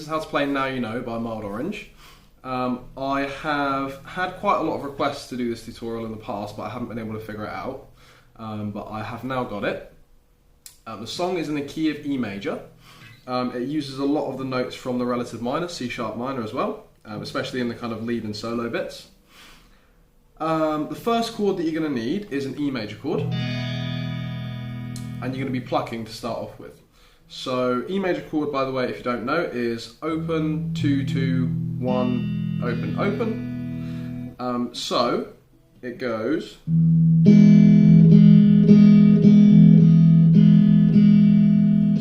is how to play Now You Know by Mild Orange. I have had quite a lot of requests to do this tutorial in the past, but I haven't been able to figure it out. But I have now got it. The song is in the key of E major. It uses a lot of the notes from the relative minor, C sharp minor as well, especially in the kind of lead and solo bits. The first chord that you're going to need is an E major chord, and you're going to be plucking to start off with. So E major chord, by the way, if you don't know, is open, 2, 2, 1, open, open. So it goes.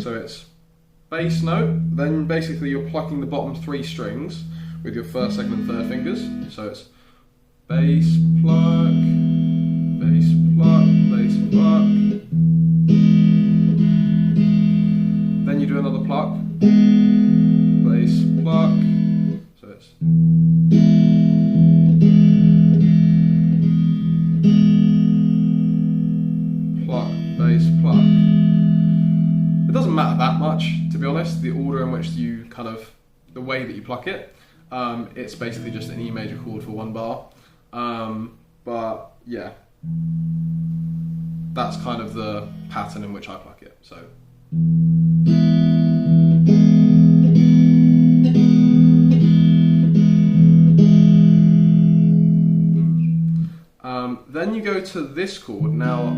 So it's bass note, then basically you're plucking the bottom 3 strings with your first, second and third fingers. So it's bass pluck, bass pluck, bass pluck. Then you do another pluck, bass pluck. So it's pluck, bass pluck. It doesn't matter that much, to be honest, the order in which you the way that you pluck it. It's basically just an E major chord for 1 bar. But yeah, that's kind of the pattern in which I pluck it. So. Then you go to this chord. Now,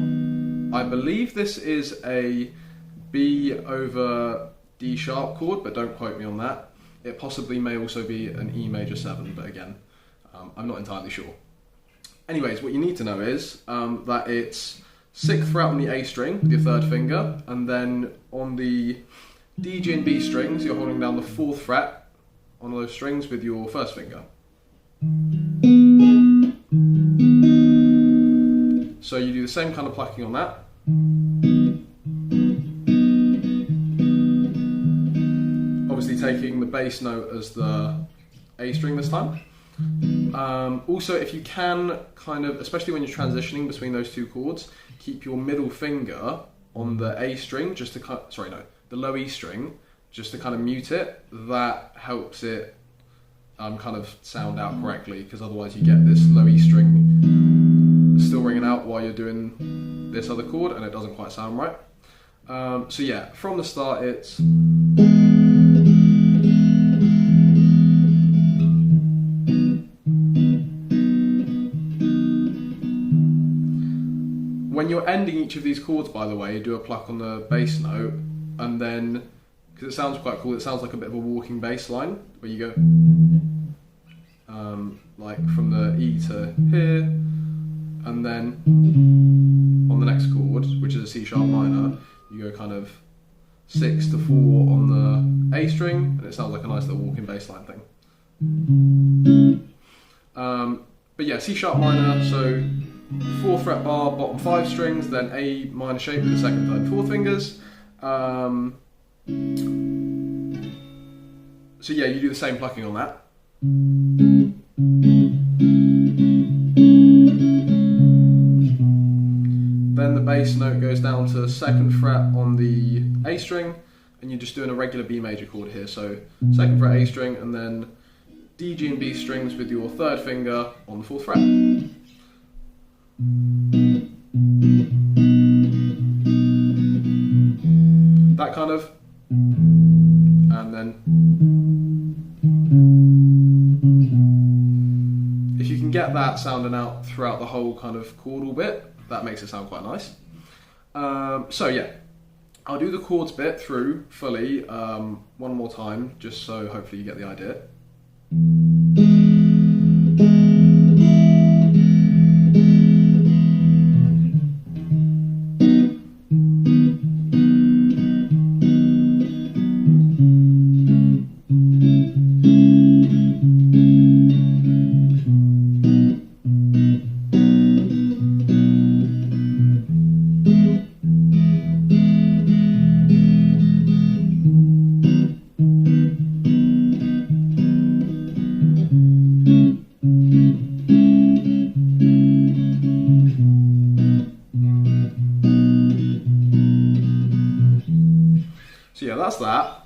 I believe this is a B over D sharp chord, but don't quote me on that. It possibly may also be an E major 7, but again, I'm not entirely sure. Anyways, what you need to know is that it's 6th fret on the A string with your 3rd finger, and then on the D, G and B strings, you're holding down the 4th fret on those strings with your 1st finger. So you do the same kind of plucking on that. Obviously taking the bass note as the A string this time. Also, if you can, especially when you're transitioning between those 2 chords, keep your middle finger on the A string, just to the low E string, just to kind of mute it. That helps it kind of sound out correctly, because otherwise you get this low E string still ringing out while you're doing this other chord, and it doesn't quite sound right. So yeah, from the start it's. When you're ending each of these chords, by the way, you do a pluck on the bass note, and then, because it sounds quite cool, it sounds like a bit of a walking bass line, where you go, like from the E to here, and then on the next chord, which is a C sharp minor, you go kind of 6 to 4 on the A string, and it sounds like a nice little walking bass line thing. But yeah, C sharp minor, so 4th fret bar, bottom 5 strings, then A minor shape with the 2nd, 3rd, 4th fingers. So yeah, you do the same plucking on that. Then the bass note goes down to 2nd fret on the A string, and you're just doing a regular B major chord here. So 2nd fret A string, and then D, G and B strings with your 3rd finger on the 4th fret. That kind of, and then if you can get that sounding out throughout the whole kind of chordal bit, that makes it sound quite nice. So yeah, I'll do the chords bit through fully one more time, just so hopefully you get the idea. So yeah, that's that.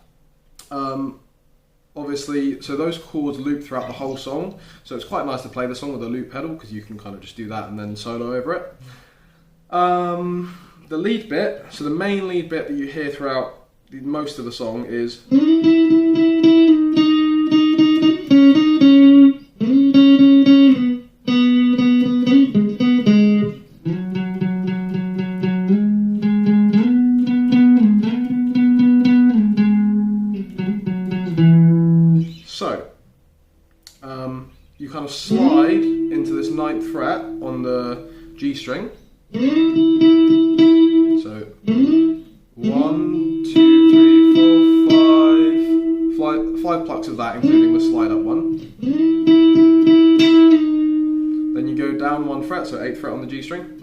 obviously, so those chords loop throughout the whole song, so it's quite nice to play the song with a loop pedal because you can kind of just do that and then solo over it. The lead bit, so the main lead bit that you hear throughout most of the song is you kind of slide into this 9th fret on the G string. So 1, 2, 3, 4, 5. 5 plucks of that, including the slide up one. Then you go down 1 fret, so 8th fret on the G string.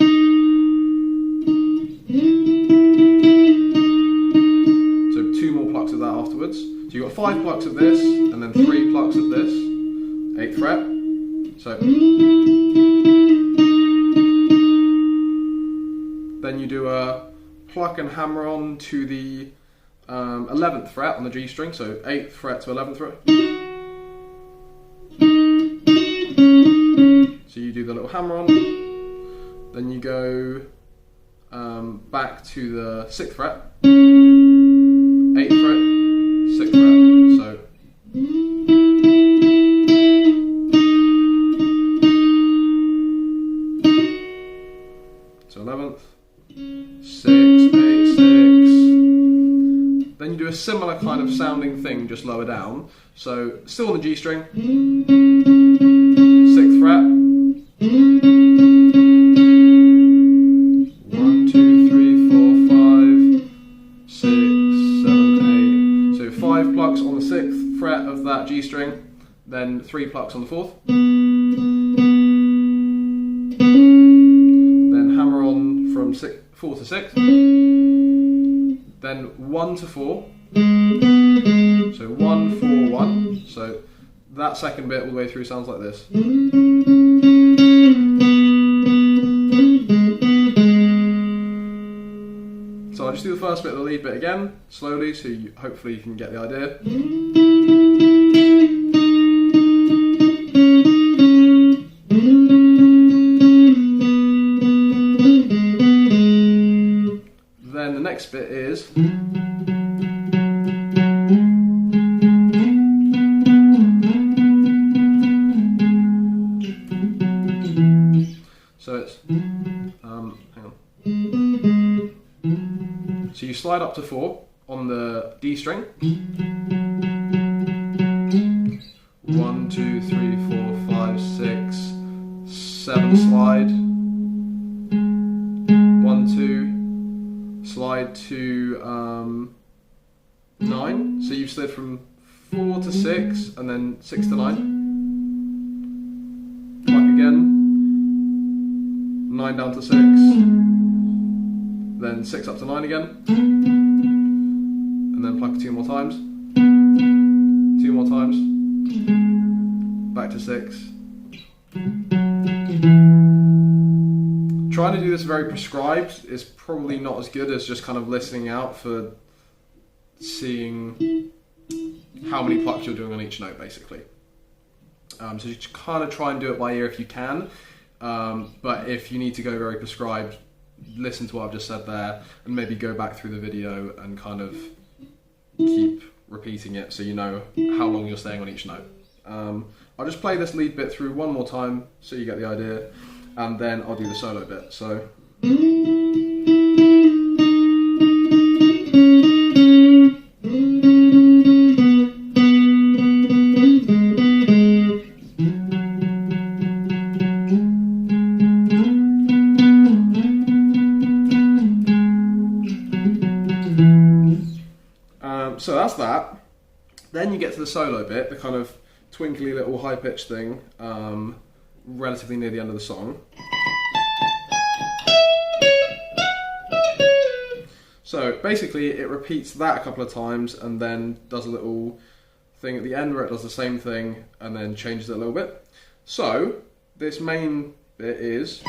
So 2 more plucks of that afterwards. So you've got 5 plucks of this, and then 3 plucks of this. 8th fret. So then you do a pluck and hammer on to the 11th fret on the G string, so 8th fret to 11th fret. So you do the little hammer on, then you go back to the 6th fret, 8th fret, 6th fret. So 11th, 6, 8, 6. Then you do a similar kind of sounding thing, just lower down. So still on the G string, 6th fret. 1, 2, 3, 4, 5, 6, 7, 8. So 5 plucks on the 6th fret of that G string, then 3 plucks on the 4th. From 4 to 6, then 1 to 4, so 1, 4, 1, so that second bit all the way through sounds like this. So I'll just do the first bit of the lead bit again, slowly, so hopefully you can get the idea. Then the next bit is so it's hang on. So you slide up to 4 on the D string. 1, 2, 3, 4, 5, 6, 7 slide. 1, 2. Slide to 9, so you've slid from 4 to 6 and then 6 to 9. Pluck again, 9 down to 6, then 6 up to 9 again, and then pluck 2 more times, 2 more times, back to 6. Trying to do this very prescribed is probably not as good as just kind of listening out for seeing how many plucks you're doing on each note, basically. So you kind of try and do it by ear if you can, but if you need to go very prescribed, listen to what I've just said there, and maybe go back through the video and kind of keep repeating it so you know how long you're staying on each note. I'll just play this lead bit through one more time so you get the idea. And then I'll do the solo bit. So so that's that. Then you get to the solo bit, the kind of twinkly little high-pitched thing. Relatively near the end of the song. So basically it repeats that a couple of times and then does a little thing at the end where it does the same thing and then changes it a little bit. So this main bit is,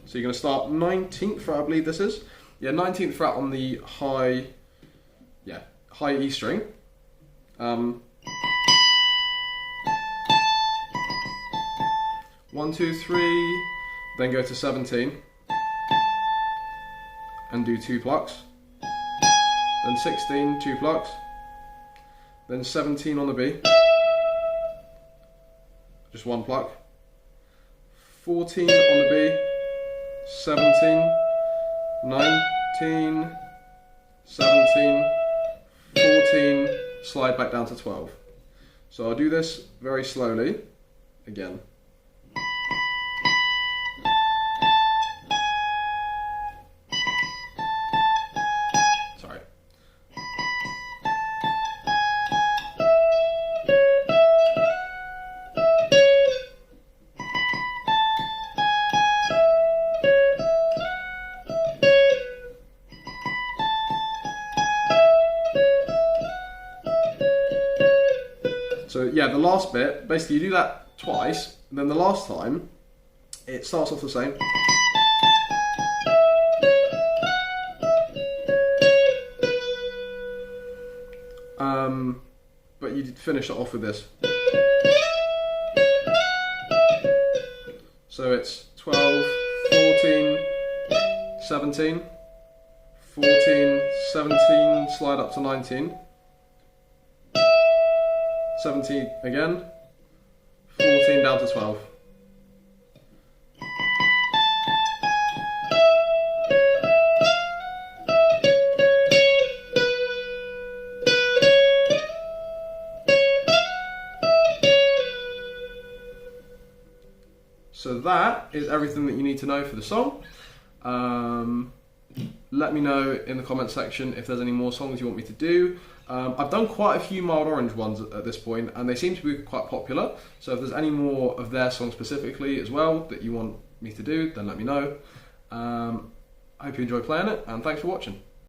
so you're going to start 19th fret, I believe this is. Yeah, 19th fret on the high high E string. 1, 2, 3, then go to 17 and do 2 plucks, then 16, 2 plucks, then 17 on the B, just 1 pluck, 14 on the B, 17, 19, 17, 14, slide back down to 12. So I'll do this very slowly again. Sorry. So yeah, the last bit, basically you do that twice, and then the last time, it starts off the same. But you finish it off with this. So it's 12, 14, 17, 14, 17, slide up to 19. 17 again, 14 down to 12. So that is everything that you need to know for the song. Let me know in the comment section if there's any more songs you want me to do. I've done quite a few Mild Orange ones at this point, and they seem to be quite popular. So if there's any more of their songs specifically as well that you want me to do, then let me know. I hope you enjoy playing it, and thanks for watching.